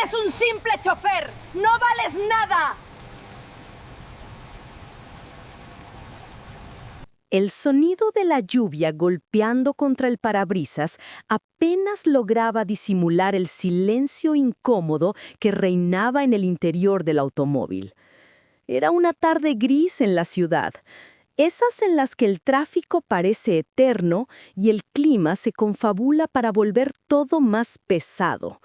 ¡Eres un simple chofer! ¡No vales nada! El sonido de la lluvia golpeando contra el parabrisas apenas lograba disimular el silencio incómodo que reinaba en el interior del automóvil. Era una tarde gris en la ciudad, esas en las que el tráfico parece eterno y el clima se confabula para volver todo más pesado.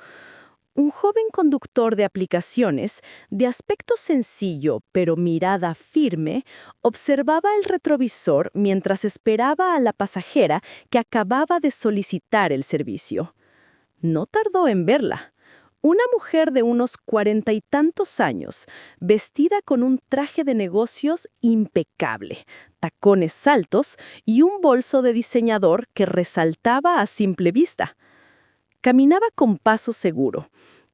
Un joven conductor de aplicaciones, de aspecto sencillo pero mirada firme, observaba el retrovisor mientras esperaba a la pasajera que acababa de solicitar el servicio. No tardó en verla. Una mujer de unos 40 y tantos años, vestida con un traje de negocios impecable, tacones altos y un bolso de diseñador que resaltaba a simple vista. Caminaba con paso seguro,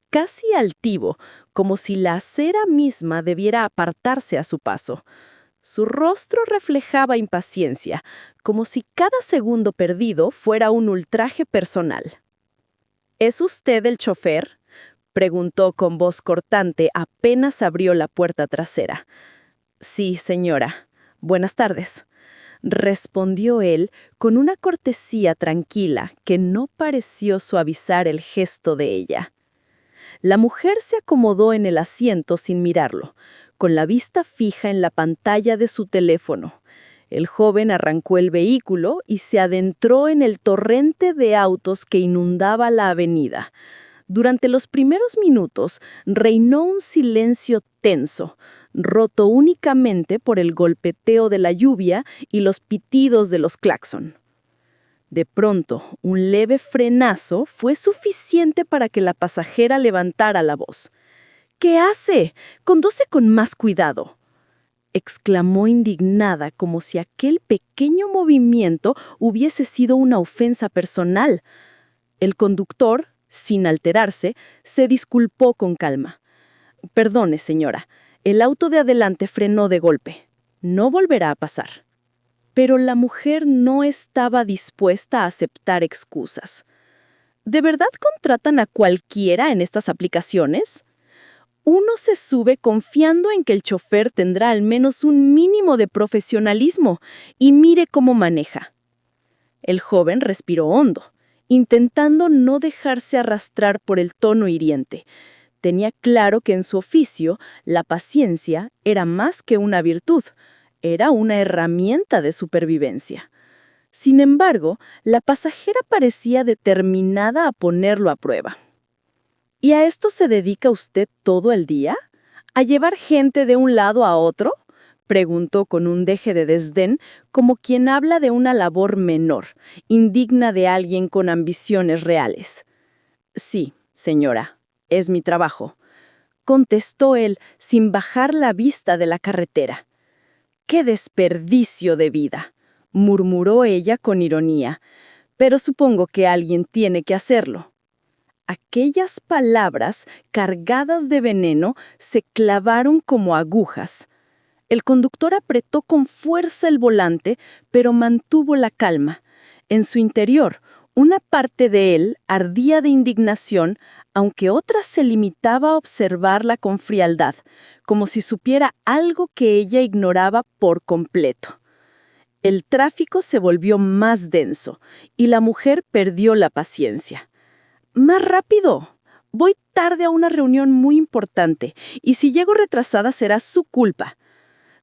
casi altivo, como si la acera misma debiera apartarse a su paso. Su rostro reflejaba impaciencia, como si cada segundo perdido fuera un ultraje personal. ¿Es usted el chofer?, preguntó con voz cortante apenas abrió la puerta trasera. Sí, señora. Buenas tardes, respondió él con una cortesía tranquila que no pareció suavizar el gesto de ella. La mujer se acomodó en el asiento sin mirarlo, con la vista fija en la pantalla de su teléfono. El joven arrancó el vehículo y se adentró en el torrente de autos que inundaba la avenida. Durante los primeros minutos reinó un silencio tenso, roto únicamente por el golpeteo de la lluvia y los pitidos de los claxon. De pronto, un leve frenazo fue suficiente para que la pasajera levantara la voz. «¿Qué hace? Conduce con más cuidado», exclamó indignada como si aquel pequeño movimiento hubiese sido una ofensa personal. El conductor, sin alterarse, se disculpó con calma. «Perdone, señora, el auto de adelante frenó de golpe. No volverá a pasar». Pero la mujer no estaba dispuesta a aceptar excusas. ¿De verdad contratan a cualquiera en estas aplicaciones? Uno se sube confiando en que el chofer tendrá al menos un mínimo de profesionalismo y mire cómo maneja. El joven respiró hondo, intentando no dejarse arrastrar por el tono hiriente. Tenía claro que en su oficio la paciencia era más que una virtud. Era una herramienta de supervivencia. Sin embargo, la pasajera parecía determinada a ponerlo a prueba. ¿Y a esto se dedica usted todo el día? ¿A llevar gente de un lado a otro?, preguntó con un deje de desdén, como quien habla de una labor menor, indigna de alguien con ambiciones reales. Sí, señora, es mi trabajo, contestó él sin bajar la vista de la carretera. ¡Qué desperdicio de vida!, murmuró ella con ironía, pero supongo que alguien tiene que hacerlo. Aquellas palabras, cargadas de veneno, se clavaron como agujas. El conductor apretó con fuerza el volante, pero mantuvo la calma. En su interior, una parte de él ardía de indignación, aunque otra se limitaba a observarla con frialdad, como si supiera algo que ella ignoraba por completo. El tráfico se volvió más denso y la mujer perdió la paciencia. «¡Más rápido! Voy tarde a una reunión muy importante y si llego retrasada será su culpa.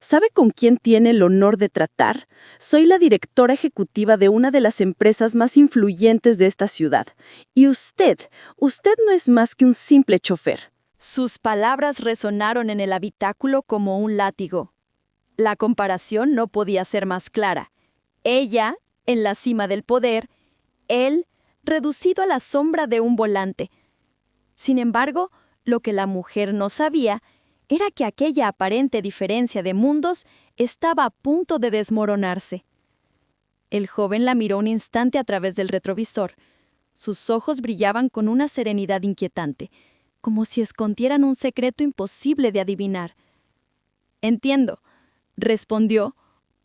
¿Sabe con quién tiene el honor de tratar? Soy la directora ejecutiva de una de las empresas más influyentes de esta ciudad. Y usted no es más que un simple chofer». Sus palabras resonaron en el habitáculo como un látigo. La comparación no podía ser más clara. Ella, en la cima del poder, él, reducido a la sombra de un volante. Sin embargo, lo que la mujer no sabía era que aquella aparente diferencia de mundos estaba a punto de desmoronarse. El joven la miró un instante a través del retrovisor. Sus ojos brillaban con una serenidad inquietante, como si escondieran un secreto imposible de adivinar. «Entiendo», respondió,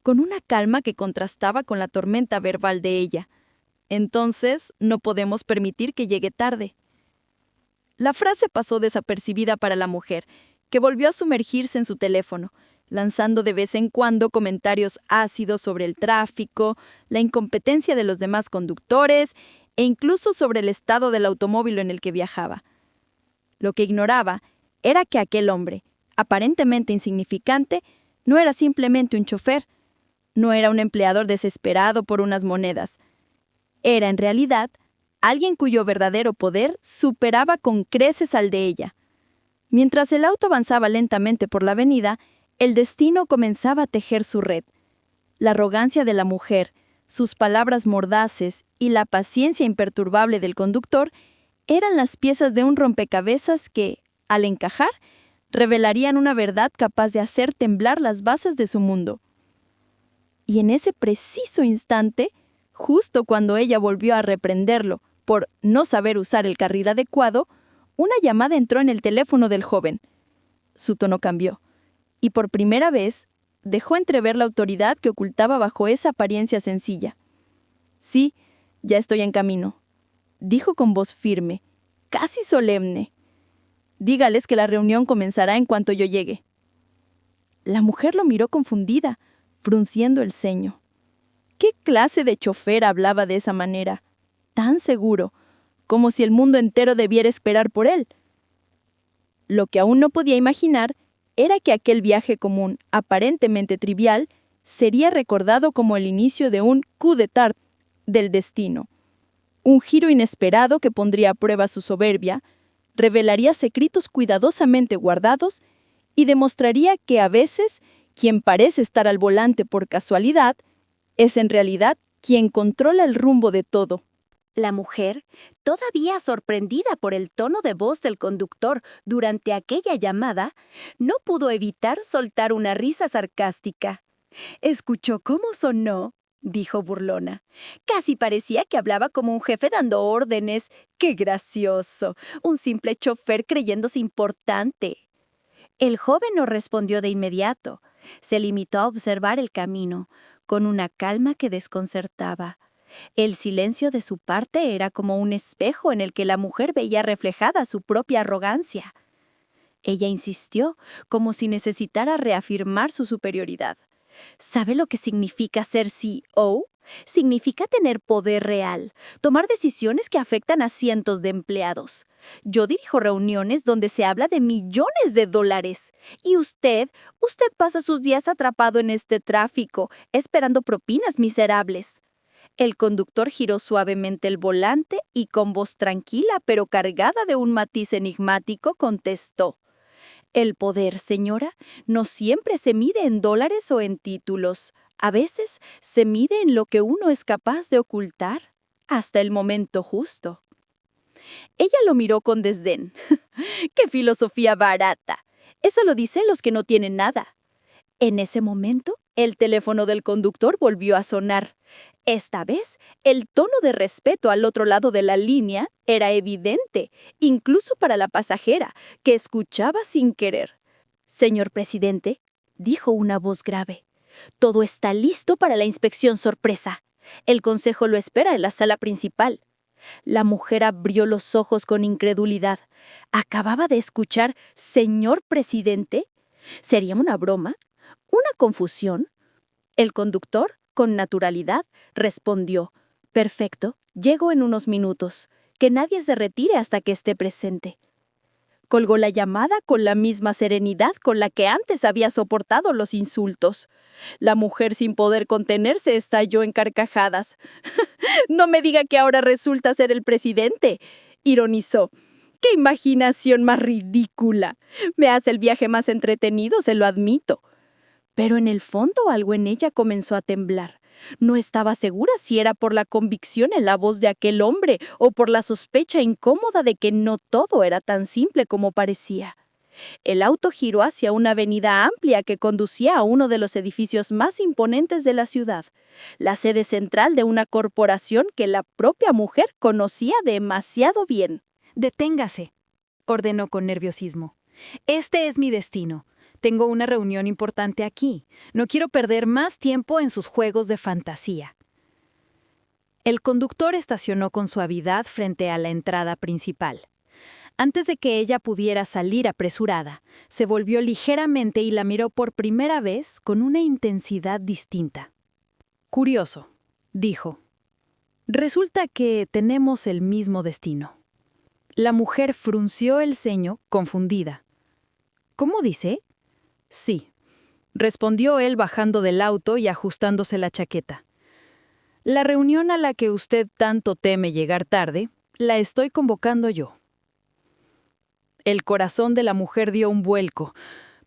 con una calma que contrastaba con la tormenta verbal de ella. «Entonces, no podemos permitir que llegue tarde». La frase pasó desapercibida para la mujer, que volvió a sumergirse en su teléfono, lanzando de vez en cuando comentarios ácidos sobre el tráfico, la incompetencia de los demás conductores e incluso sobre el estado del automóvil en el que viajaba. Lo que ignoraba era que aquel hombre, aparentemente insignificante, no era simplemente un chofer, no era un empleador desesperado por unas monedas. Era, en realidad, alguien cuyo verdadero poder superaba con creces al de ella. Mientras el auto avanzaba lentamente por la avenida, el destino comenzaba a tejer su red. La arrogancia de la mujer, sus palabras mordaces y la paciencia imperturbable del conductor eran las piezas de un rompecabezas que, al encajar, revelarían una verdad capaz de hacer temblar las bases de su mundo. Y en ese preciso instante, justo cuando ella volvió a reprenderlo por no saber usar el carril adecuado, una llamada entró en el teléfono del joven. Su tono cambió, y por primera vez dejó entrever la autoridad que ocultaba bajo esa apariencia sencilla. «Sí, ya estoy en camino», dijo con voz firme, casi solemne. «Dígales que la reunión comenzará en cuanto yo llegue». La mujer lo miró confundida, frunciendo el ceño. ¿Qué clase de chofer hablaba de esa manera? Tan seguro, como si el mundo entero debiera esperar por él. Lo que aún no podía imaginar era que aquel viaje común, aparentemente trivial, sería recordado como el inicio de un coup d'état del destino. Un giro inesperado que pondría a prueba su soberbia, revelaría secretos cuidadosamente guardados y demostraría que a veces quien parece estar al volante por casualidad es en realidad quien controla el rumbo de todo. La mujer, todavía sorprendida por el tono de voz del conductor durante aquella llamada, no pudo evitar soltar una risa sarcástica. «¿Escuchó cómo sonó?», dijo burlona. «Casi parecía que hablaba como un jefe dando órdenes. ¡Qué gracioso! Un simple chofer creyéndose importante». El joven no respondió de inmediato. Se limitó a observar el camino, con una calma que desconcertaba. El silencio de su parte era como un espejo en el que la mujer veía reflejada su propia arrogancia. Ella insistió, como si necesitara reafirmar su superioridad. ¿Sabe lo que significa ser CEO? Significa tener poder real, tomar decisiones que afectan a cientos de empleados. Yo dirijo reuniones donde se habla de millones de dólares. Y usted pasa sus días atrapado en este tráfico, esperando propinas miserables. El conductor giró suavemente el volante y con voz tranquila pero cargada de un matiz enigmático contestó: «El poder, señora, no siempre se mide en dólares o en títulos. A veces se mide en lo que uno es capaz de ocultar hasta el momento justo». Ella lo miró con desdén. «¡Qué filosofía barata! Eso lo dicen los que no tienen nada». En ese momento, el teléfono del conductor volvió a sonar. Esta vez, el tono de respeto al otro lado de la línea era evidente, incluso para la pasajera, que escuchaba sin querer. «Señor presidente», dijo una voz grave, «todo está listo para la inspección sorpresa. El consejo lo espera en la sala principal». La mujer abrió los ojos con incredulidad. ¿Acababa de escuchar «señor presidente»? ¿Sería una broma? ¿Una confusión? El conductor, con naturalidad, respondió: «Perfecto, llego en unos minutos. Que nadie se retire hasta que esté presente». Colgó la llamada con la misma serenidad con la que antes había soportado los insultos. La mujer, sin poder contenerse, estalló en carcajadas. «No me diga que ahora resulta ser el presidente», ironizó. «¡Qué imaginación más ridícula! Me hace el viaje más entretenido, se lo admito». Pero en el fondo algo en ella comenzó a temblar. No estaba segura si era por la convicción en la voz de aquel hombre o por la sospecha incómoda de que no todo era tan simple como parecía. El auto giró hacia una avenida amplia que conducía a uno de los edificios más imponentes de la ciudad, la sede central de una corporación que la propia mujer conocía demasiado bien. «Deténgase», ordenó con nerviosismo. «Este es mi destino. Tengo una reunión importante aquí. No quiero perder más tiempo en sus juegos de fantasía». El conductor estacionó con suavidad frente a la entrada principal. Antes de que ella pudiera salir apresurada, se volvió ligeramente y la miró por primera vez con una intensidad distinta. «Curioso», dijo. «Resulta que tenemos el mismo destino». La mujer frunció el ceño, confundida. «¿Cómo dice?» «Sí», respondió él bajando del auto y ajustándose la chaqueta. «La reunión a la que usted tanto teme llegar tarde, la estoy convocando yo». El corazón de la mujer dio un vuelco.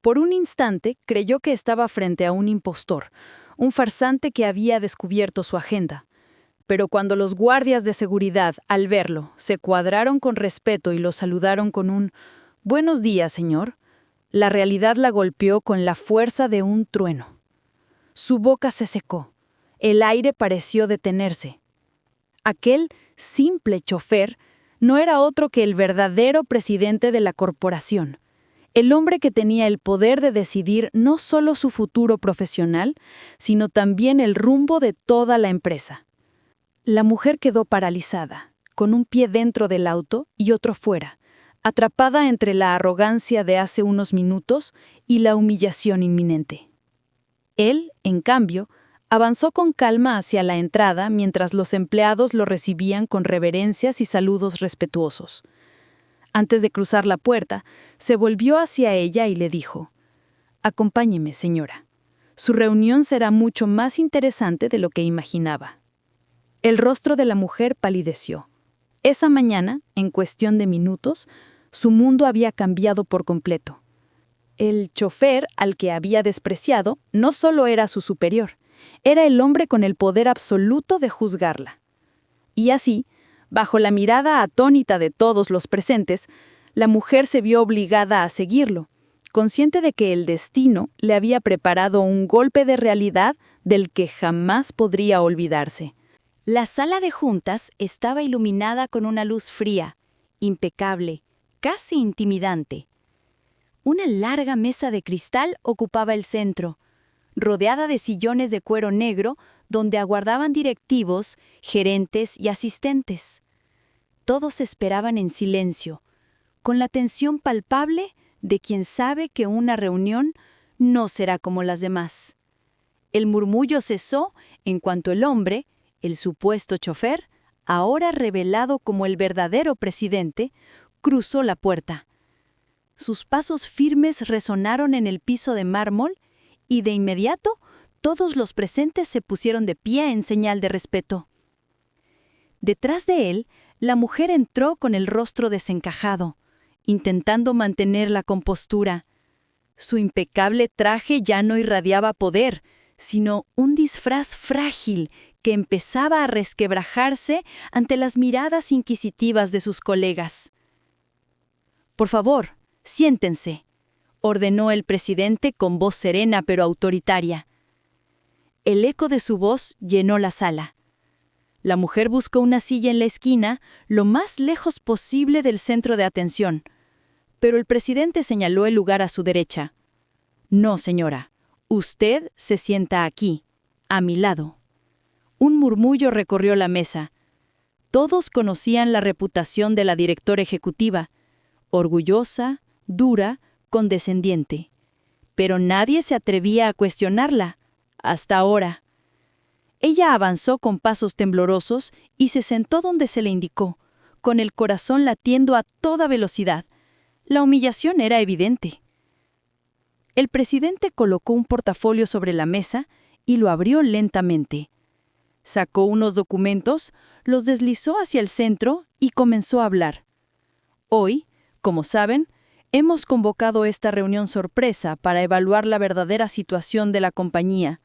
Por un instante creyó que estaba frente a un impostor, un farsante que había descubierto su agenda. Pero cuando los guardias de seguridad, al verlo, se cuadraron con respeto y lo saludaron con un «Buenos días, señor», la realidad la golpeó con la fuerza de un trueno. Su boca se secó. El aire pareció detenerse. Aquel simple chofer no era otro que el verdadero presidente de la corporación, el hombre que tenía el poder de decidir no solo su futuro profesional, sino también el rumbo de toda la empresa. La mujer quedó paralizada, con un pie dentro del auto y otro fuera, atrapada entre la arrogancia de hace unos minutos y la humillación inminente. Él, en cambio, avanzó con calma hacia la entrada mientras los empleados lo recibían con reverencias y saludos respetuosos. Antes de cruzar la puerta, se volvió hacia ella y le dijo: «Acompáñeme, señora. Su reunión será mucho más interesante de lo que imaginaba». El rostro de la mujer palideció. Esa mañana, en cuestión de minutos, su mundo había cambiado por completo. El chofer al que había despreciado no solo era su superior, era el hombre con el poder absoluto de juzgarla. Y así, bajo la mirada atónita de todos los presentes, la mujer se vio obligada a seguirlo, consciente de que el destino le había preparado un golpe de realidad del que jamás podría olvidarse. La sala de juntas estaba iluminada con una luz fría, impecable, casi intimidante. Una larga mesa de cristal ocupaba el centro, rodeada de sillones de cuero negro donde aguardaban directivos, gerentes y asistentes. Todos esperaban en silencio, con la tensión palpable de quien sabe que una reunión no será como las demás. El murmullo cesó en cuanto el hombre, el supuesto chofer, ahora revelado como el verdadero presidente, cruzó la puerta. Sus pasos firmes resonaron en el piso de mármol y de inmediato todos los presentes se pusieron de pie en señal de respeto. Detrás de él, la mujer entró con el rostro desencajado, intentando mantener la compostura. Su impecable traje ya no irradiaba poder, sino un disfraz frágil que empezaba a resquebrajarse ante las miradas inquisitivas de sus colegas. «Por favor, siéntense», ordenó el presidente con voz serena pero autoritaria. El eco de su voz llenó la sala. La mujer buscó una silla en la esquina, lo más lejos posible del centro de atención, pero el presidente señaló el lugar a su derecha. «No, señora, usted se sienta aquí, a mi lado». Un murmullo recorrió la mesa. Todos conocían la reputación de la directora ejecutiva, orgullosa, dura, condescendiente. Pero nadie se atrevía a cuestionarla, hasta ahora. Ella avanzó con pasos temblorosos y se sentó donde se le indicó, con el corazón latiendo a toda velocidad. La humillación era evidente. El presidente colocó un portafolio sobre la mesa y lo abrió lentamente. Sacó unos documentos, los deslizó hacia el centro y comenzó a hablar. Hoy, como saben, hemos convocado esta reunión sorpresa para evaluar la verdadera situación de la compañía.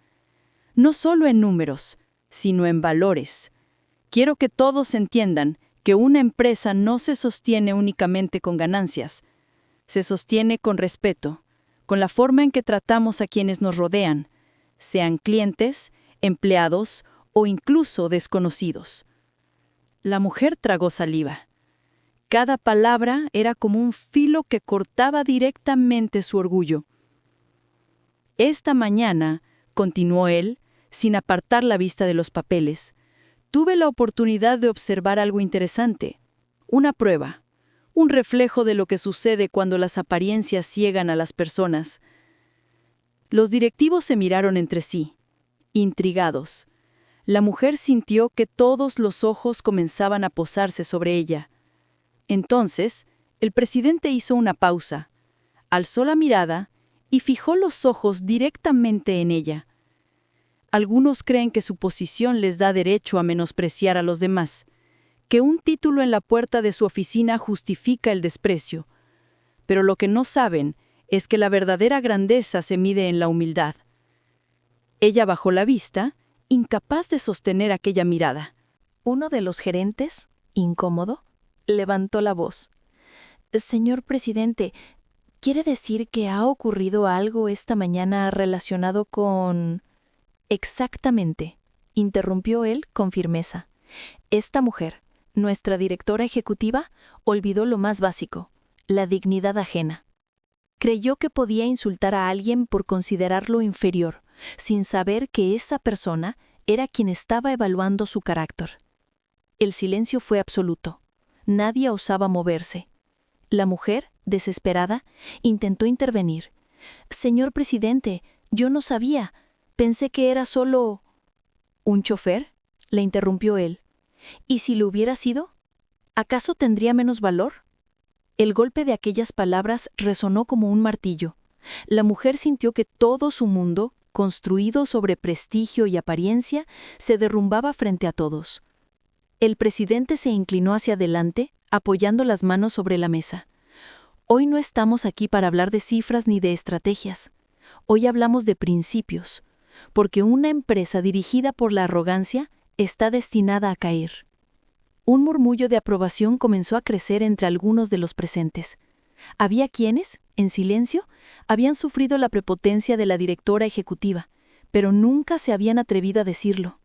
No solo en números, sino en valores. Quiero que todos entiendan que una empresa no se sostiene únicamente con ganancias. Se sostiene con respeto, con la forma en que tratamos a quienes nos rodean, sean clientes, empleados o incluso desconocidos. La mujer tragó saliva. Cada palabra era como un filo que cortaba directamente su orgullo. Esta mañana, continuó él, sin apartar la vista de los papeles, tuve la oportunidad de observar algo interesante. Una prueba, un reflejo de lo que sucede cuando las apariencias ciegan a las personas. Los directivos se miraron entre sí, intrigados. La mujer sintió que todos los ojos comenzaban a posarse sobre ella. Entonces, el presidente hizo una pausa, alzó la mirada y fijó los ojos directamente en ella. Algunos creen que su posición les da derecho a menospreciar a los demás, que un título en la puerta de su oficina justifica el desprecio. Pero lo que no saben es que la verdadera grandeza se mide en la humildad. Ella bajó la vista, incapaz de sostener aquella mirada. Uno de los gerentes, incómodo, levantó la voz. «Señor presidente, ¿quiere decir que ha ocurrido algo esta mañana relacionado con...?» «Exactamente», interrumpió él con firmeza. «Esta mujer, nuestra directora ejecutiva, olvidó lo más básico, la dignidad ajena. Creyó que podía insultar a alguien por considerarlo inferior, sin saber que esa persona era quien estaba evaluando su carácter». El silencio fue absoluto. Nadie osaba moverse. La mujer, desesperada, intentó intervenir. «Señor presidente, yo no sabía. Pensé que era solo...» «¿Un chofer?», le interrumpió él. «¿Y si lo hubiera sido? ¿Acaso tendría menos valor?». El golpe de aquellas palabras resonó como un martillo. La mujer sintió que todo su mundo, construido sobre prestigio y apariencia, se derrumbaba frente a todos. El presidente se inclinó hacia adelante, apoyando las manos sobre la mesa. «Hoy no estamos aquí para hablar de cifras ni de estrategias. Hoy hablamos de principios, porque una empresa dirigida por la arrogancia está destinada a caer». Un murmullo de aprobación comenzó a crecer entre algunos de los presentes. Había quienes, en silencio, habían sufrido la prepotencia de la directora ejecutiva, pero nunca se habían atrevido a decirlo.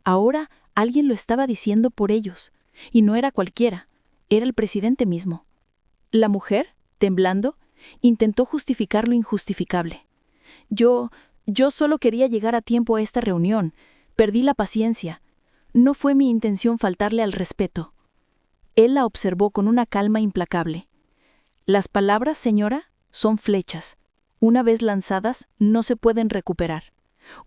Ahora alguien lo estaba diciendo por ellos, y no era cualquiera, era el presidente mismo. La mujer, temblando, intentó justificar lo injustificable. Yo solo quería llegar a tiempo a esta reunión. Perdí la paciencia. No fue mi intención faltarle al respeto». Él la observó con una calma implacable. «Las palabras, señora, son flechas. Una vez lanzadas, no se pueden recuperar.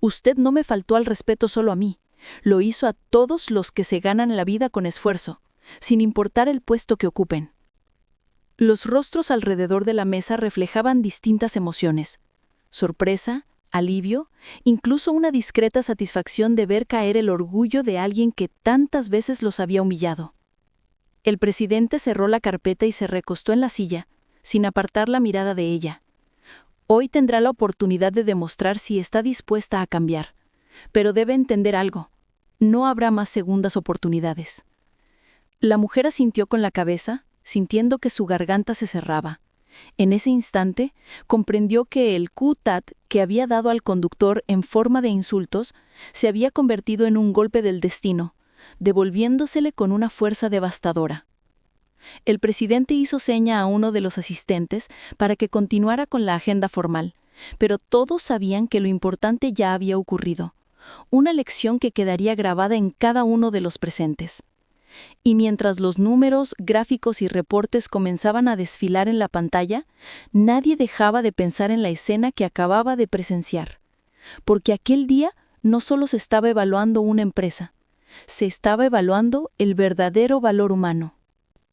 Usted no me faltó al respeto solo a mí. Lo hizo a todos los que se ganan la vida con esfuerzo, sin importar el puesto que ocupen». Los rostros alrededor de la mesa reflejaban distintas emociones: sorpresa, alivio, incluso una discreta satisfacción de ver caer el orgullo de alguien que tantas veces los había humillado. El presidente cerró la carpeta y se recostó en la silla, sin apartar la mirada de ella. Hoy tendrá la oportunidad de demostrar si está dispuesta a cambiar. Pero debe entender algo: no habrá más segundas oportunidades. La mujer asintió con la cabeza, sintiendo que su garganta se cerraba. En ese instante, comprendió que el coup-tat que había dado al conductor en forma de insultos se había convertido en un golpe del destino, devolviéndosele con una fuerza devastadora. El presidente hizo seña a uno de los asistentes para que continuara con la agenda formal, pero todos sabían que lo importante ya había ocurrido, una lección que quedaría grabada en cada uno de los presentes. Y mientras los números, gráficos y reportes comenzaban a desfilar en la pantalla, nadie dejaba de pensar en la escena que acababa de presenciar. Porque aquel día no solo se estaba evaluando una empresa, se estaba evaluando el verdadero valor humano.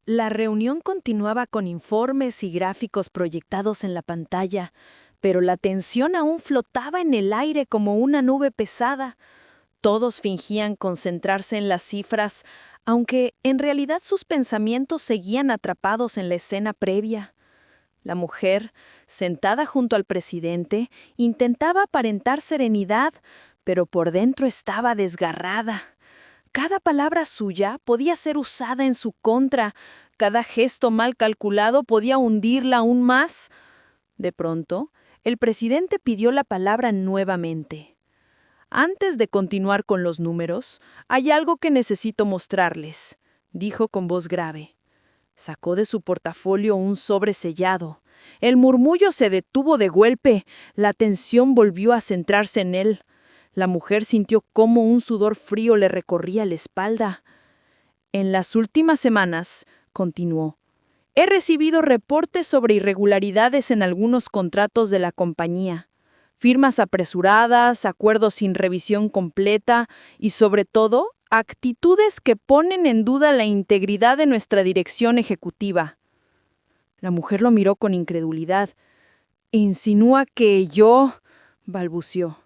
La reunión continuaba con informes y gráficos proyectados en la pantalla, pero la tensión aún flotaba en el aire como una nube pesada. Todos fingían concentrarse en las cifras, aunque en realidad sus pensamientos seguían atrapados en la escena previa. La mujer, sentada junto al presidente, intentaba aparentar serenidad, pero por dentro estaba desgarrada. Cada palabra suya podía ser usada en su contra, cada gesto mal calculado podía hundirla aún más. De pronto, el presidente pidió la palabra nuevamente. «Antes de continuar con los números, hay algo que necesito mostrarles», dijo con voz grave. Sacó de su portafolio un sobre sellado. El murmullo se detuvo de golpe. La atención volvió a centrarse en él. La mujer sintió cómo un sudor frío le recorría la espalda. «En las últimas semanas», continuó, He recibido reportes sobre irregularidades en algunos contratos de la compañía. Firmas apresuradas, acuerdos sin revisión completa y, sobre todo, actitudes que ponen en duda la integridad de nuestra dirección ejecutiva. La mujer lo miró con incredulidad. «¿Insinúa que yo?», balbució.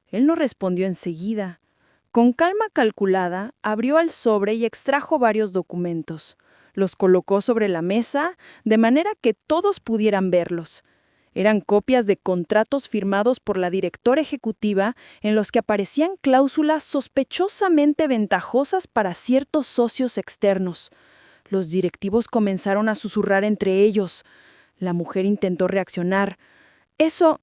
Él no respondió enseguida. Con calma calculada, abrió el sobre y extrajo varios documentos. Los colocó sobre la mesa, de manera que todos pudieran verlos. Eran copias de contratos firmados por la directora ejecutiva en los que aparecían cláusulas sospechosamente ventajosas para ciertos socios externos. Los directivos comenzaron a susurrar entre ellos. La mujer intentó reaccionar. Eso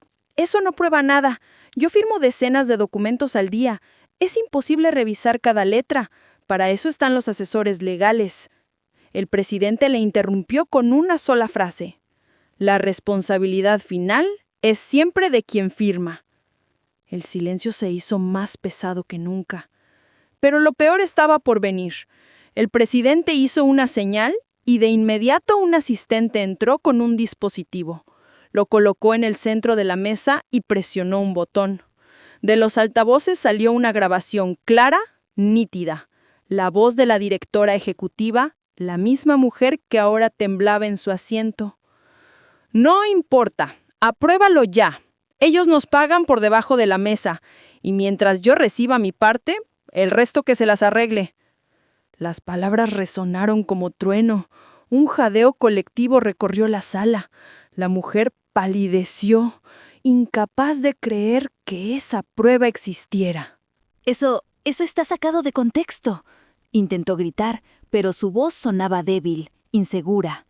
no prueba nada. Yo firmo decenas de documentos al día. Es imposible revisar cada letra. Para eso están los asesores legales. El presidente le interrumpió con una sola frase. La responsabilidad final es siempre de quien firma. El silencio se hizo más pesado que nunca. Pero lo peor estaba por venir. El presidente hizo una señal y de inmediato un asistente entró con un dispositivo. Lo colocó en el centro de la mesa y presionó un botón. De los altavoces salió una grabación clara, nítida. La voz de la directora ejecutiva, la misma mujer que ahora temblaba en su asiento. «No importa, apruébalo ya. Ellos nos pagan por debajo de la mesa, y mientras yo reciba mi parte, el resto que se las arregle». Las palabras resonaron como trueno. Un jadeo colectivo recorrió la sala. La mujer palideció, incapaz de creer que esa prueba existiera. Eso está sacado de contexto», intentó gritar, pero su voz sonaba débil, insegura.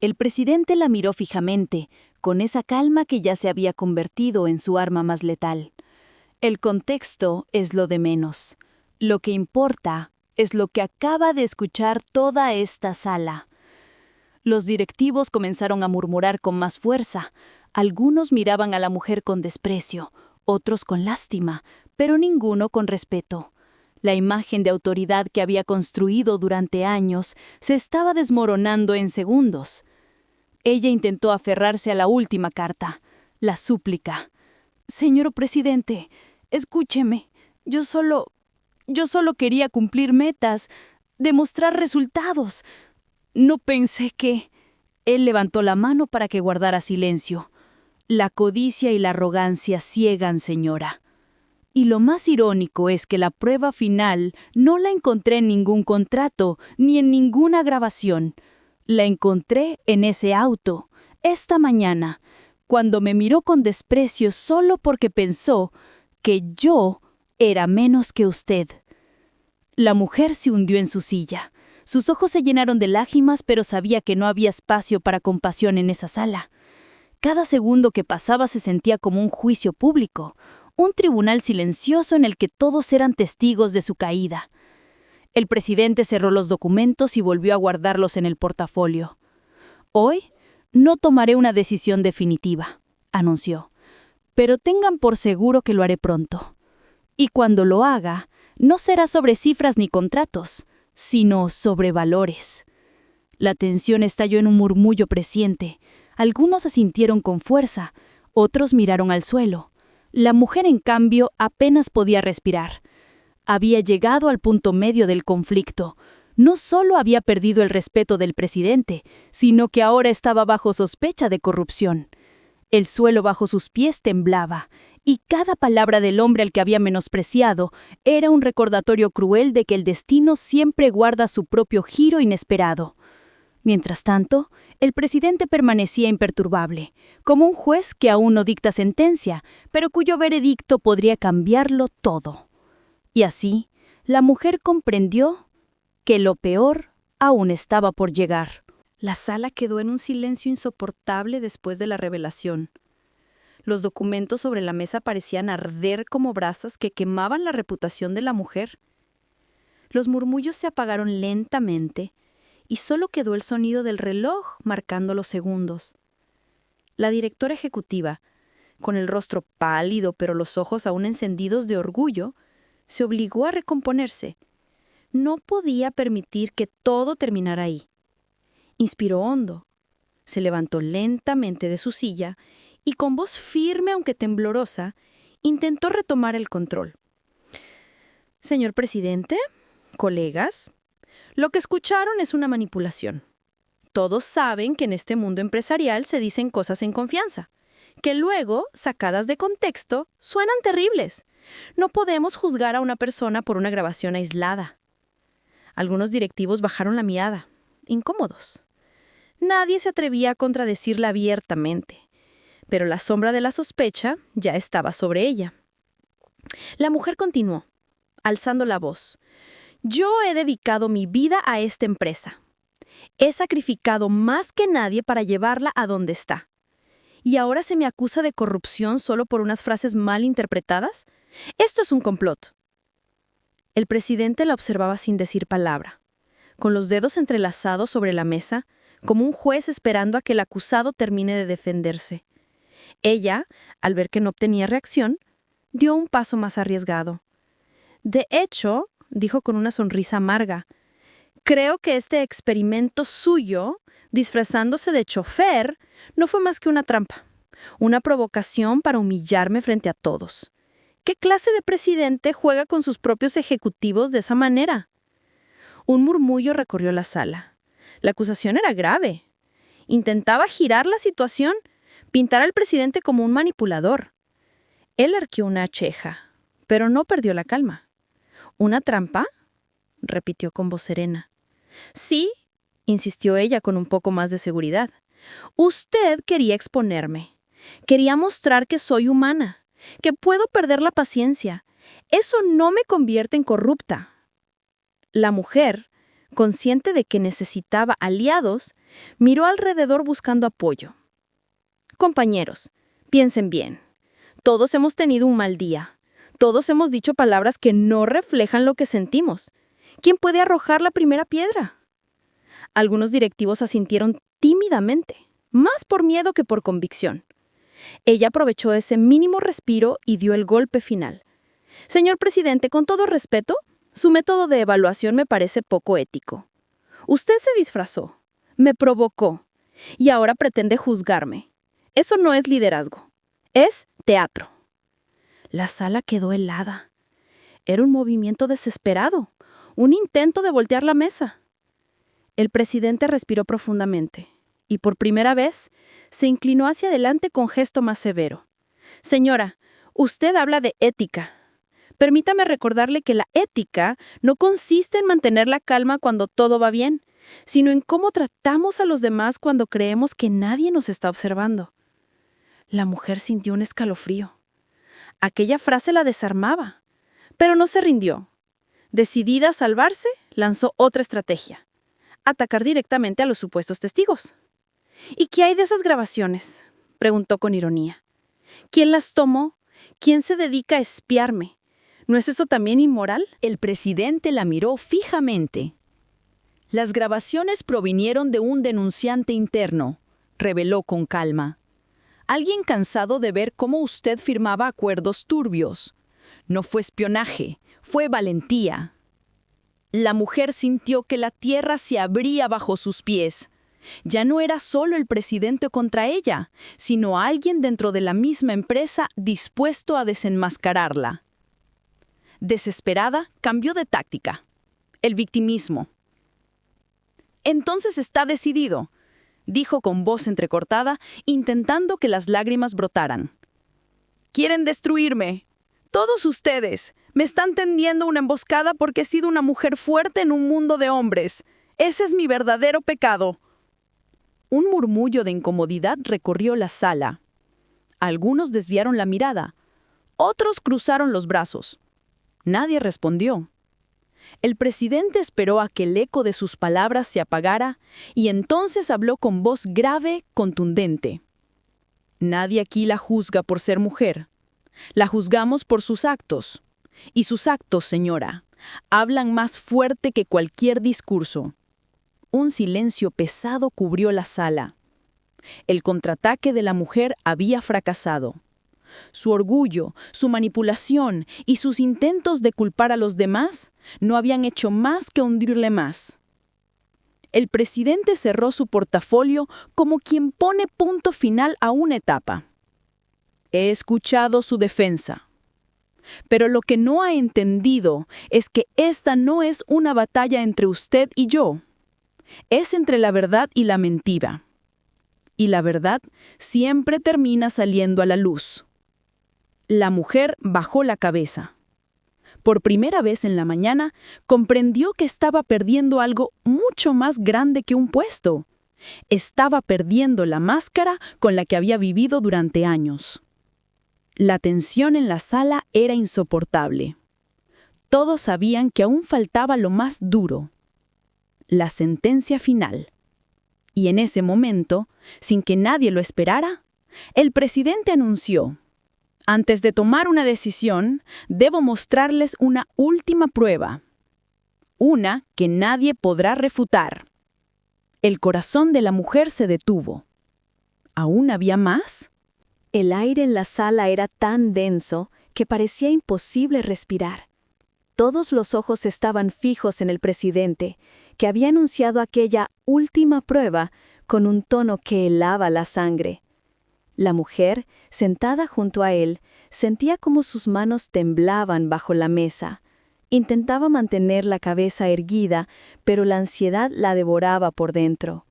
El presidente la miró fijamente, con esa calma que ya se había convertido en su arma más letal. El contexto es lo de menos. Lo que importa es lo que acaba de escuchar toda esta sala. Los directivos comenzaron a murmurar con más fuerza. Algunos miraban a la mujer con desprecio, otros con lástima, pero ninguno con respeto. La imagen de autoridad que había construido durante años se estaba desmoronando en segundos. Ella intentó aferrarse a la última carta, la súplica. «Señor presidente, escúcheme. Yo solo quería cumplir metas, demostrar resultados. No pensé que...». Él levantó la mano para que guardara silencio. «La codicia y la arrogancia ciegan, señora. Y lo más irónico es que la prueba final no la encontré en ningún contrato ni en ninguna grabación. La encontré en ese auto, esta mañana, cuando me miró con desprecio solo porque pensó que yo era menos que usted». La mujer se hundió en su silla. Sus ojos se llenaron de lágrimas, pero sabía que no había espacio para compasión en esa sala. Cada segundo que pasaba se sentía como un juicio público, un tribunal silencioso en el que todos eran testigos de su caída. El presidente cerró los documentos y volvió a guardarlos en el portafolio. «Hoy no tomaré una decisión definitiva», anunció, «pero tengan por seguro que lo haré pronto. Y cuando lo haga, no será sobre cifras ni contratos, sino sobre valores». La tensión estalló en un murmullo presciente. Algunos asintieron con fuerza, otros miraron al suelo. La mujer, en cambio, apenas podía respirar. Había llegado al punto medio del conflicto. No solo había perdido el respeto del presidente, sino que ahora estaba bajo sospecha de corrupción. El suelo bajo sus pies temblaba, y cada palabra del hombre al que había menospreciado era un recordatorio cruel de que el destino siempre guarda su propio giro inesperado. Mientras tanto, el presidente permanecía imperturbable, como un juez que aún no dicta sentencia, pero cuyo veredicto podría cambiarlo todo. Y así, la mujer comprendió que lo peor aún estaba por llegar. La sala quedó en un silencio insoportable después de la revelación. Los documentos sobre la mesa parecían arder como brasas que quemaban la reputación de la mujer. Los murmullos se apagaron lentamente y solo quedó el sonido del reloj marcando los segundos. La directora ejecutiva, con el rostro pálido pero los ojos aún encendidos de orgullo, se obligó a recomponerse. No podía permitir que todo terminara ahí. Inspiró hondo. Se levantó lentamente de su silla y con voz firme aunque temblorosa, intentó retomar el control. Señor presidente, colegas, lo que escucharon es una manipulación. Todos saben que en este mundo empresarial se dicen cosas en confianza, que luego, sacadas de contexto, suenan terribles. No podemos juzgar a una persona por una grabación aislada. Algunos directivos bajaron la mirada, incómodos. Nadie se atrevía a contradecirla abiertamente, pero la sombra de la sospecha ya estaba sobre ella. La mujer continuó, alzando la voz. Yo he dedicado mi vida a esta empresa. He sacrificado más que nadie para llevarla a donde está. ¿Y ahora se me acusa de corrupción solo por unas frases mal interpretadas? Esto es un complot. El presidente la observaba sin decir palabra, con los dedos entrelazados sobre la mesa, como un juez esperando a que el acusado termine de defenderse. Ella, al ver que no obtenía reacción, dio un paso más arriesgado. De hecho, dijo con una sonrisa amarga, creo que este experimento suyo, disfrazándose de chofer, no fue más que una trampa, una provocación para humillarme frente a todos. ¿Qué clase de presidente juega con sus propios ejecutivos de esa manera? Un murmullo recorrió la sala. La acusación era grave. Intentaba girar la situación, pintar al presidente como un manipulador. Él arqueó una ceja, pero no perdió la calma. ¿Una trampa?, repitió con voz serena. Sí, insistió ella con un poco más de seguridad. Usted quería exponerme. Quería mostrar que soy humana, que puedo perder la paciencia. Eso no me convierte en corrupta. La mujer, consciente de que necesitaba aliados, miró alrededor buscando apoyo. Compañeros, piensen bien. Todos hemos tenido un mal día. Todos hemos dicho palabras que no reflejan lo que sentimos. ¿Quién puede arrojar la primera piedra? Algunos directivos asintieron tímidamente, más por miedo que por convicción. Ella aprovechó ese mínimo respiro y dio el golpe final. Señor presidente, con todo respeto, su método de evaluación me parece poco ético. Usted se disfrazó, me provocó y ahora pretende juzgarme. Eso no es liderazgo, es teatro. La sala quedó helada. Era un movimiento desesperado, un intento de voltear la mesa. El presidente respiró profundamente y por primera vez se inclinó hacia adelante con gesto más severo. Señora, usted habla de ética. Permítame recordarle que la ética no consiste en mantener la calma cuando todo va bien, sino en cómo tratamos a los demás cuando creemos que nadie nos está observando. La mujer sintió un escalofrío. Aquella frase la desarmaba, pero no se rindió. Decidida a salvarse, lanzó otra estrategia: atacar directamente a los supuestos testigos. ¿Y qué hay de esas grabaciones?, preguntó con ironía. ¿Quién las tomó? ¿Quién se dedica a espiarme? ¿No es eso también inmoral? El presidente la miró fijamente. Las grabaciones provinieron de un denunciante interno, reveló con calma. Alguien cansado de ver cómo usted firmaba acuerdos turbios. No fue espionaje, fue valentía. La mujer sintió que la tierra se abría bajo sus pies. Ya no era solo el presidente contra ella, sino alguien dentro de la misma empresa dispuesto a desenmascararla. Desesperada, cambió de táctica. El victimismo. Entonces está decidido, dijo con voz entrecortada, intentando que las lágrimas brotaran. Quieren destruirme. Todos ustedes me están tendiendo una emboscada porque he sido una mujer fuerte en un mundo de hombres. Ese es mi verdadero pecado. Un murmullo de incomodidad recorrió la sala. Algunos desviaron la mirada. Otros cruzaron los brazos. Nadie respondió. El presidente esperó a que el eco de sus palabras se apagara y entonces habló con voz grave, contundente. Nadie aquí la juzga por ser mujer. La juzgamos por sus actos. Y sus actos, señora, hablan más fuerte que cualquier discurso. Un silencio pesado cubrió la sala. El contraataque de la mujer había fracasado. Su orgullo, su manipulación y sus intentos de culpar a los demás no habían hecho más que hundirle más. El presidente cerró su portafolio como quien pone punto final a una etapa. He escuchado su defensa. Pero lo que no ha entendido es que esta no es una batalla entre usted y yo. Es entre la verdad y la mentira. Y la verdad siempre termina saliendo a la luz. La mujer bajó la cabeza. Por primera vez en la mañana, comprendió que estaba perdiendo algo mucho más grande que un puesto. Estaba perdiendo la máscara con la que había vivido durante años. La tensión en la sala era insoportable. Todos sabían que aún faltaba lo más duro, la sentencia final. Y en ese momento, sin que nadie lo esperara, el presidente anunció: antes de tomar una decisión, debo mostrarles una última prueba. Una que nadie podrá refutar. El corazón de la mujer se detuvo. ¿Aún había más? El aire en la sala era tan denso que parecía imposible respirar. Todos los ojos estaban fijos en el presidente, que había anunciado aquella última prueba con un tono que helaba la sangre. La mujer, sentada junto a él, sentía como sus manos temblaban bajo la mesa. Intentaba mantener la cabeza erguida, pero la ansiedad la devoraba por dentro.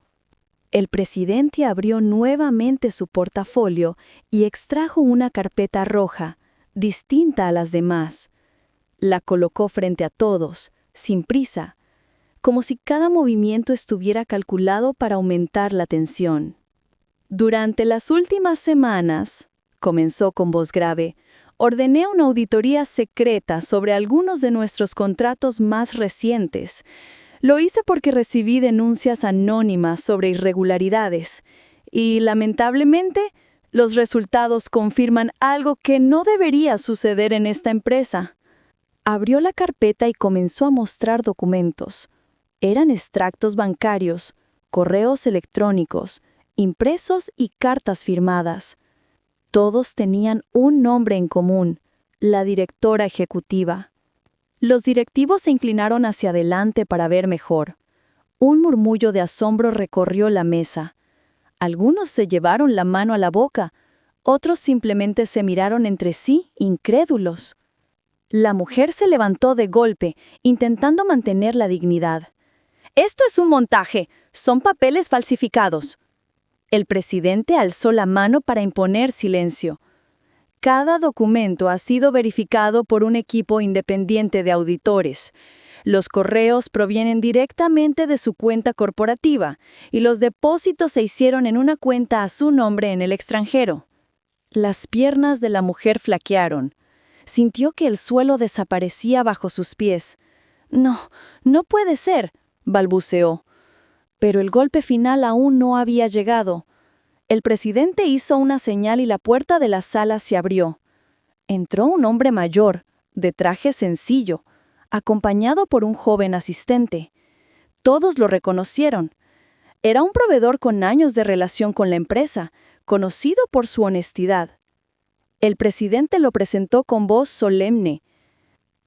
El presidente abrió nuevamente su portafolio y extrajo una carpeta roja, distinta a las demás. La colocó frente a todos, sin prisa, como si cada movimiento estuviera calculado para aumentar la tensión. Durante las últimas semanas, comenzó con voz grave, ordené una auditoría secreta sobre algunos de nuestros contratos más recientes. Lo hice porque recibí denuncias anónimas sobre irregularidades y, lamentablemente, los resultados confirman algo que no debería suceder en esta empresa. Abrió la carpeta y comenzó a mostrar documentos. Eran extractos bancarios, correos electrónicos, impresos y cartas firmadas. Todos tenían un nombre en común: la directora ejecutiva. Los directivos se inclinaron hacia adelante para ver mejor. Un murmullo de asombro recorrió la mesa. Algunos se llevaron la mano a la boca, otros simplemente se miraron entre sí, incrédulos. La mujer se levantó de golpe, intentando mantener la dignidad. «Esto es un montaje, son papeles falsificados». El presidente alzó la mano para imponer silencio. Cada documento ha sido verificado por un equipo independiente de auditores. Los correos provienen directamente de su cuenta corporativa y los depósitos se hicieron en una cuenta a su nombre en el extranjero. Las piernas de la mujer flaquearon. Sintió que el suelo desaparecía bajo sus pies. «No, no puede ser», balbuceó. Pero el golpe final aún no había llegado. El presidente hizo una señal y la puerta de la sala se abrió. Entró un hombre mayor, de traje sencillo, acompañado por un joven asistente. Todos lo reconocieron. Era un proveedor con años de relación con la empresa, conocido por su honestidad. El presidente lo presentó con voz solemne.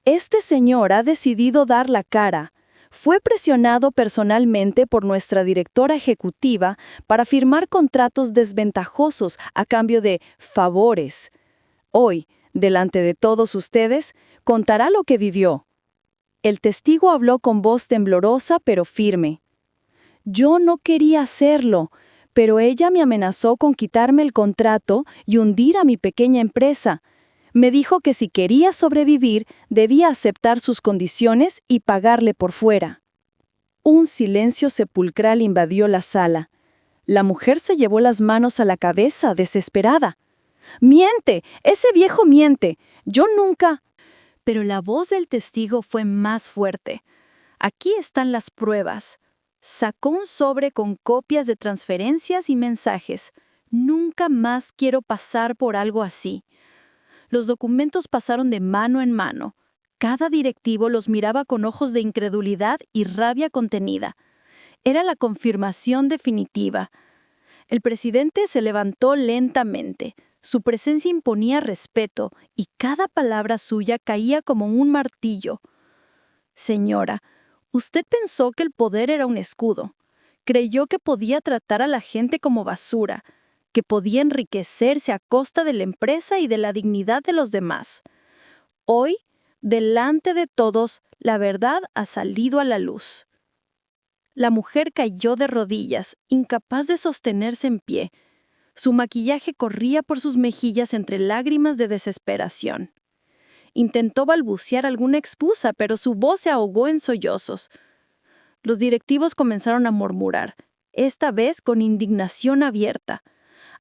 «Este señor ha decidido dar la cara. Fue presionado personalmente por nuestra directora ejecutiva para firmar contratos desventajosos a cambio de favores. Hoy, delante de todos ustedes, contará lo que vivió». El testigo habló con voz temblorosa pero firme. «Yo no quería hacerlo, pero ella me amenazó con quitarme el contrato y hundir a mi pequeña empresa. Me dijo que si quería sobrevivir, debía aceptar sus condiciones y pagarle por fuera». Un silencio sepulcral invadió la sala. La mujer se llevó las manos a la cabeza, desesperada. «¡Miente! ¡Ese viejo miente! ¡Yo nunca!». Pero la voz del testigo fue más fuerte. «Aquí están las pruebas». Sacó un sobre con copias de transferencias y mensajes. «Nunca más quiero pasar por algo así». Los documentos pasaron de mano en mano. Cada directivo los miraba con ojos de incredulidad y rabia contenida. Era la confirmación definitiva. El presidente se levantó lentamente. Su presencia imponía respeto y cada palabra suya caía como un martillo. «Señora, usted pensó que el poder era un escudo. Creyó que podía tratar a la gente como basura, que podía enriquecerse a costa de la empresa y de la dignidad de los demás. Hoy, delante de todos, la verdad ha salido a la luz. La mujer cayó de rodillas, incapaz de sostenerse en pie. Su maquillaje corría por sus mejillas entre lágrimas de desesperación. Intentó balbucear alguna excusa, pero su voz se ahogó en sollozos. Los directivos comenzaron a murmurar, esta vez con indignación abierta.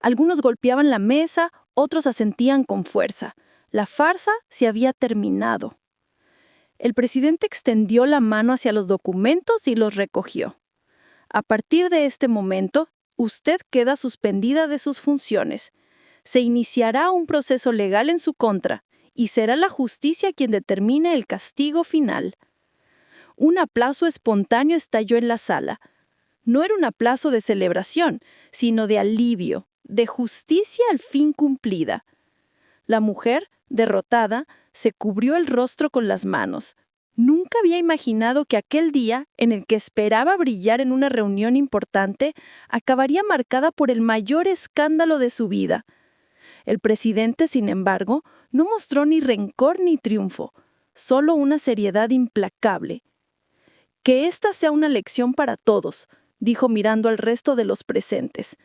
Algunos golpeaban la mesa, otros asentían con fuerza. La farsa se había terminado. El presidente extendió la mano hacia los documentos y los recogió. A partir de este momento, usted queda suspendida de sus funciones. Se iniciará un proceso legal en su contra y será la justicia quien determine el castigo final. Un aplauso espontáneo estalló en la sala. No era un aplauso de celebración, sino de alivio, de justicia al fin cumplida. La mujer, derrotada, se cubrió el rostro con las manos. Nunca había imaginado que aquel día, en el que esperaba brillar en una reunión importante, acabaría marcada por el mayor escándalo de su vida. El presidente, sin embargo, no mostró ni rencor ni triunfo, solo una seriedad implacable. Que esta sea una lección para todos, dijo mirando al resto de los presentes.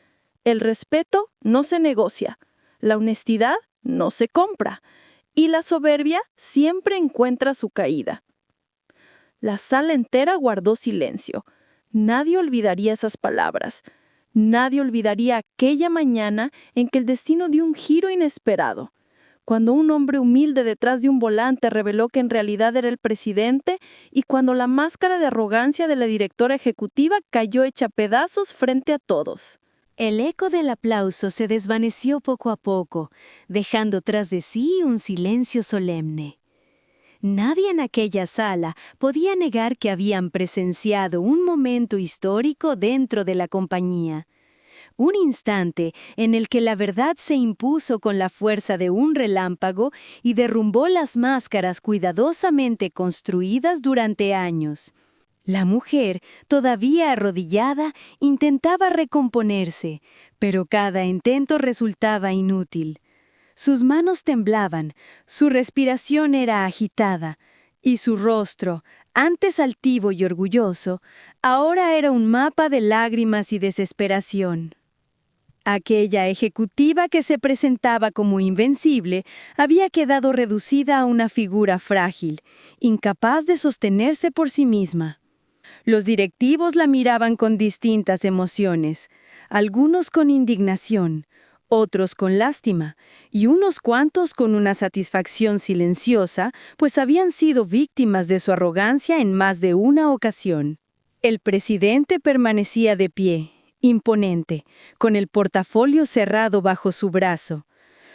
El respeto no se negocia, la honestidad no se compra, y la soberbia siempre encuentra su caída. La sala entera guardó silencio. Nadie olvidaría esas palabras. Nadie olvidaría aquella mañana en que el destino dio un giro inesperado. Cuando un hombre humilde detrás de un volante reveló que en realidad era el presidente y cuando la máscara de arrogancia de la directora ejecutiva cayó hecha pedazos frente a todos. El eco del aplauso se desvaneció poco a poco, dejando tras de sí un silencio solemne. Nadie en aquella sala podía negar que habían presenciado un momento histórico dentro de la compañía. Un instante en el que la verdad se impuso con la fuerza de un relámpago y derrumbó las máscaras cuidadosamente construidas durante años. La mujer, todavía arrodillada, intentaba recomponerse, pero cada intento resultaba inútil. Sus manos temblaban, su respiración era agitada, y su rostro, antes altivo y orgulloso, ahora era un mapa de lágrimas y desesperación. Aquella ejecutiva que se presentaba como invencible había quedado reducida a una figura frágil, incapaz de sostenerse por sí misma. Los directivos la miraban con distintas emociones, algunos con indignación, otros con lástima, y unos cuantos con una satisfacción silenciosa, pues habían sido víctimas de su arrogancia en más de una ocasión. El presidente permanecía de pie, imponente, con el portafolio cerrado bajo su brazo.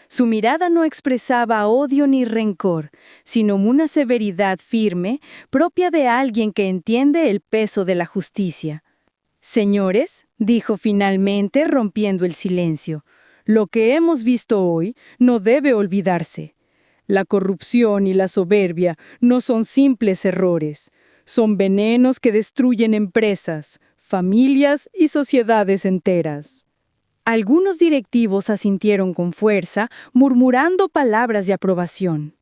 Su mirada no expresaba odio ni rencor, sino una severidad firme, propia de alguien que entiende el peso de la justicia. «Señores», dijo finalmente, rompiendo el silencio, «lo que hemos visto hoy no debe olvidarse. La corrupción y la soberbia no son simples errores, son venenos que destruyen empresas, familias y sociedades enteras». Algunos directivos asintieron con fuerza, murmurando palabras de aprobación.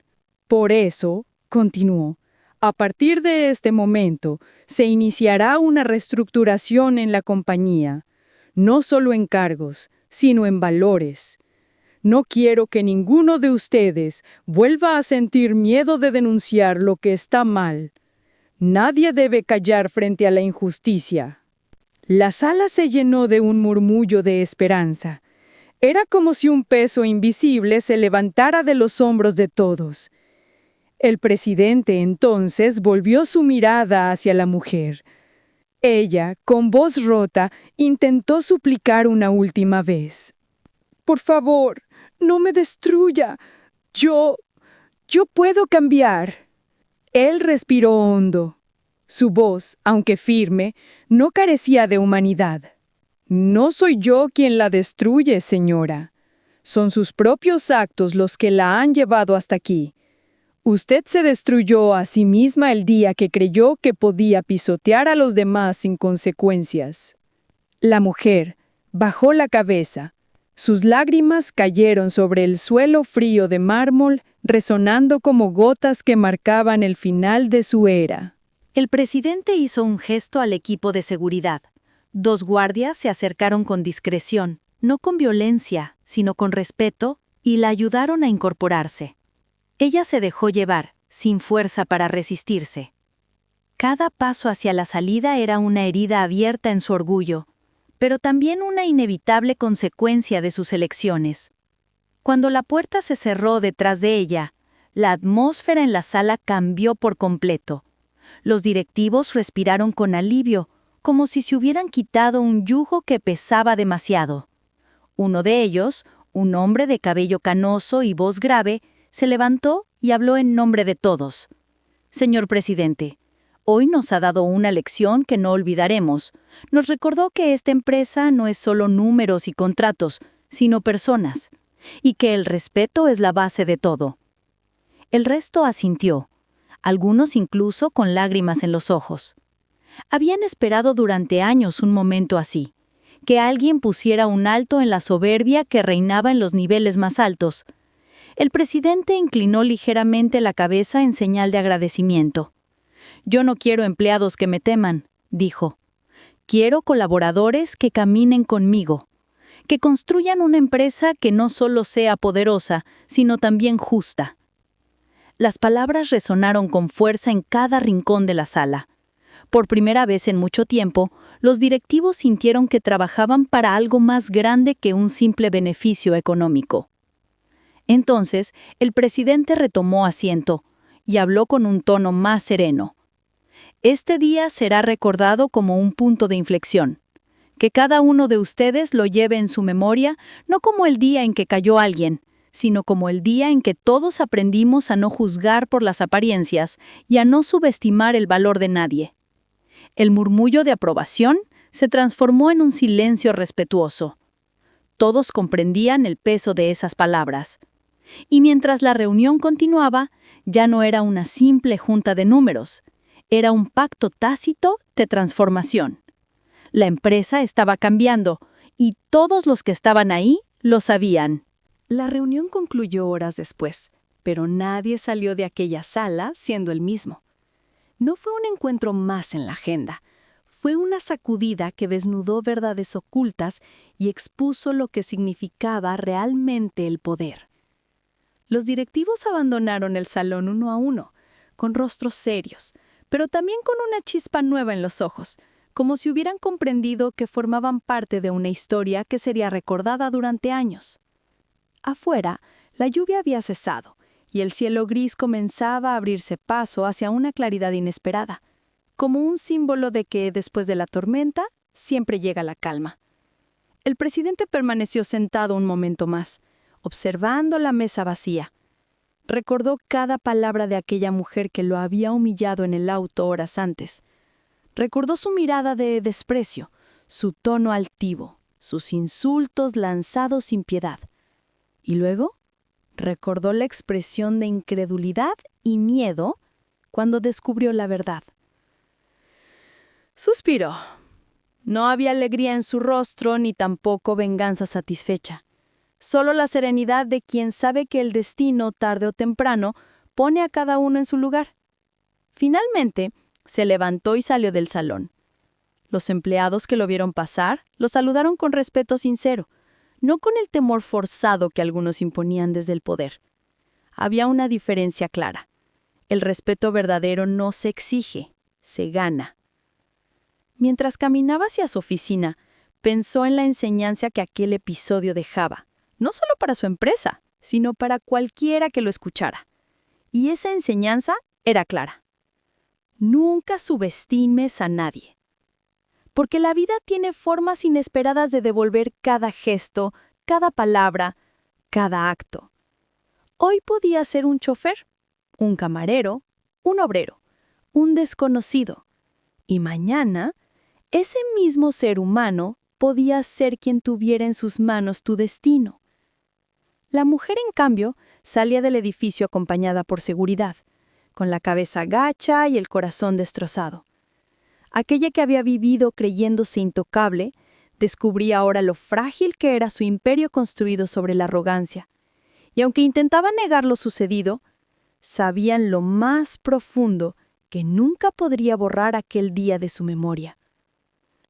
«Por eso», continuó, «a partir de este momento se iniciará una reestructuración en la compañía, no solo en cargos, sino en valores. No quiero que ninguno de ustedes vuelva a sentir miedo de denunciar lo que está mal. Nadie debe callar frente a la injusticia». La sala se llenó de un murmullo de esperanza. Era como si un peso invisible se levantara de los hombros de todos. El presidente entonces volvió su mirada hacia la mujer. Ella, con voz rota, intentó suplicar una última vez. «Por favor, no me destruya. Yo puedo cambiar». Él respiró hondo. Su voz, aunque firme, no carecía de humanidad. «No soy yo quien la destruye, señora. Son sus propios actos los que la han llevado hasta aquí. Usted se destruyó a sí misma el día que creyó que podía pisotear a los demás sin consecuencias». La mujer bajó la cabeza. Sus lágrimas cayeron sobre el suelo frío de mármol, resonando como gotas que marcaban el final de su era. El presidente hizo un gesto al equipo de seguridad. 2 guardias se acercaron con discreción, no con violencia, sino con respeto, y la ayudaron a incorporarse. Ella se dejó llevar, sin fuerza para resistirse. Cada paso hacia la salida era una herida abierta en su orgullo, pero también una inevitable consecuencia de sus elecciones. Cuando la puerta se cerró detrás de ella, la atmósfera en la sala cambió por completo. Los directivos respiraron con alivio, como si se hubieran quitado un yugo que pesaba demasiado. Uno de ellos, un hombre de cabello canoso y voz grave, se levantó y habló en nombre de todos. Señor presidente, hoy nos ha dado una lección que no olvidaremos. Nos recordó que esta empresa no es solo números y contratos, sino personas, y que el respeto es la base de todo. El resto asintió, algunos incluso con lágrimas en los ojos. Habían esperado durante años un momento así, que alguien pusiera un alto en la soberbia que reinaba en los niveles más altos. El presidente inclinó ligeramente la cabeza en señal de agradecimiento. «Yo no quiero empleados que me teman», dijo. «Quiero colaboradores que caminen conmigo, que construyan una empresa que no solo sea poderosa, sino también justa». Las palabras resonaron con fuerza en cada rincón de la sala. Por primera vez en mucho tiempo, los directivos sintieron que trabajaban para algo más grande que un simple beneficio económico. Entonces, el presidente retomó asiento y habló con un tono más sereno. Este día será recordado como un punto de inflexión. Que cada uno de ustedes lo lleve en su memoria, no como el día en que cayó alguien, sino como el día en que todos aprendimos a no juzgar por las apariencias y a no subestimar el valor de nadie. El murmullo de aprobación se transformó en un silencio respetuoso. Todos comprendían el peso de esas palabras. Y mientras la reunión continuaba, ya no era una simple junta de números, era un pacto tácito de transformación. La empresa estaba cambiando, y todos los que estaban ahí lo sabían. La reunión concluyó horas después, pero nadie salió de aquella sala siendo el mismo. No fue un encuentro más en la agenda, fue una sacudida que desnudó verdades ocultas y expuso lo que significaba realmente el poder. Los directivos abandonaron el salón uno a uno, con rostros serios, pero también con una chispa nueva en los ojos, como si hubieran comprendido que formaban parte de una historia que sería recordada durante años. Afuera, la lluvia había cesado, y el cielo gris comenzaba a abrirse paso hacia una claridad inesperada, como un símbolo de que, después de la tormenta, siempre llega la calma. El presidente permaneció sentado un momento más, observando la mesa vacía. Recordó cada palabra de aquella mujer que lo había humillado en el auto horas antes. Recordó su mirada de desprecio, su tono altivo, sus insultos lanzados sin piedad. Y luego recordó la expresión de incredulidad y miedo cuando descubrió la verdad. Suspiró. No había alegría en su rostro ni tampoco venganza satisfecha. Solo la serenidad de quien sabe que el destino, tarde o temprano, pone a cada uno en su lugar. Finalmente, se levantó y salió del salón. Los empleados que lo vieron pasar lo saludaron con respeto sincero, no con el temor forzado que algunos imponían desde el poder. Había una diferencia clara. El respeto verdadero no se exige, se gana. Mientras caminaba hacia su oficina, pensó en la enseñanza que aquel episodio dejaba, no solo para su empresa, sino para cualquiera que lo escuchara. Y esa enseñanza era clara. Nunca subestimes a nadie. Porque la vida tiene formas inesperadas de devolver cada gesto, cada palabra, cada acto. Hoy podía ser un chofer, un camarero, un obrero, un desconocido. Y mañana, ese mismo ser humano podía ser quien tuviera en sus manos tu destino. La mujer, en cambio, salía del edificio acompañada por seguridad, con la cabeza gacha y el corazón destrozado. Aquella que había vivido creyéndose intocable, Descubría ahora lo frágil que era su imperio construido sobre la arrogancia. Y aunque intentaba negar lo sucedido, sabían lo más profundo que nunca podría borrar aquel día de su memoria.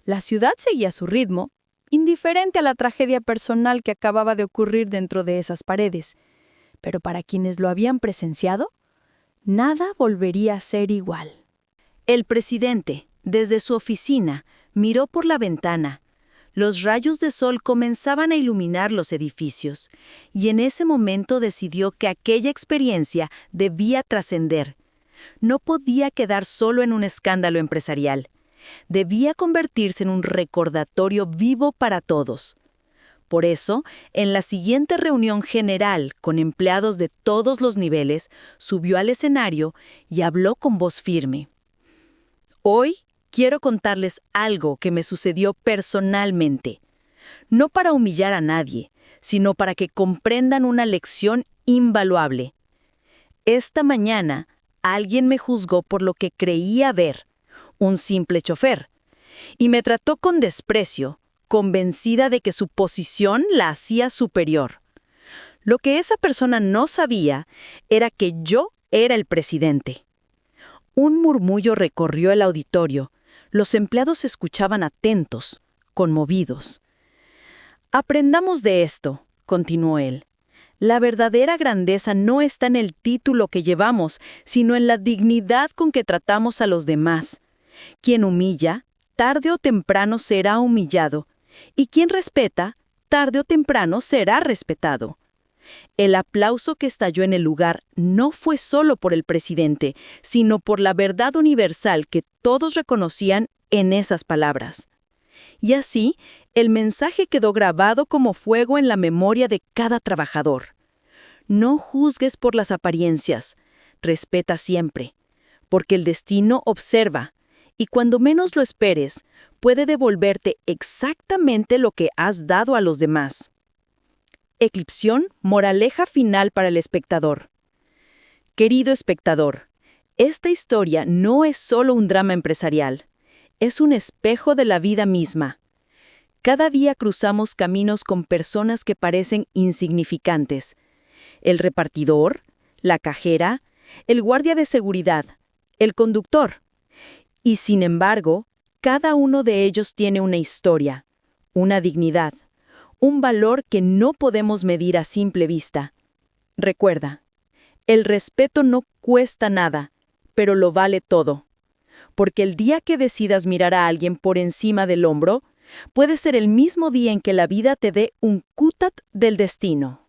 La ciudad seguía su ritmo, indiferente a la tragedia personal que acababa de ocurrir dentro de esas paredes, pero para quienes lo habían presenciado, nada volvería a ser igual. El presidente, desde su oficina, miró por la ventana. Los rayos de sol comenzaban a iluminar los edificios, y en ese momento decidió que aquella experiencia debía trascender. No podía quedar solo en un escándalo empresarial. Debía convertirse en un recordatorio vivo para todos. Por eso, en la siguiente reunión general con empleados de todos los niveles, subió al escenario y habló con voz firme. Hoy quiero contarles algo que me sucedió personalmente. No para humillar a nadie, sino para que comprendan una lección invaluable. Esta mañana, alguien me juzgó por lo que creía ver, un simple chofer, y me trató con desprecio, convencida de que su posición la hacía superior. Lo que esa persona no sabía era que yo era el presidente. Un murmullo recorrió el auditorio. Los empleados escuchaban atentos, conmovidos. «Aprendamos de esto», continuó él. «La verdadera grandeza no está en el título que llevamos, sino en la dignidad con que tratamos a los demás. Quien humilla, tarde o temprano será humillado, y quien respeta, tarde o temprano será respetado». El aplauso que estalló en el lugar no fue solo por el presidente, sino por la verdad universal que todos reconocían en esas palabras. Y así, el mensaje quedó grabado como fuego en la memoria de cada trabajador. No juzgues por las apariencias, respeta siempre, porque el destino observa, y cuando menos lo esperes, puede devolverte exactamente lo que has dado a los demás. Eclipsión, moraleja final para el espectador. Querido espectador, esta historia no es solo un drama empresarial, es un espejo de la vida misma. Cada día cruzamos caminos con personas que parecen insignificantes. El repartidor, la cajera, el guardia de seguridad, el conductor. Y sin embargo, cada uno de ellos tiene una historia, una dignidad, un valor que no podemos medir a simple vista. Recuerda, el respeto no cuesta nada, pero lo vale todo. Porque el día que decidas mirar a alguien por encima del hombro, puede ser el mismo día en que la vida te dé un cutat del destino.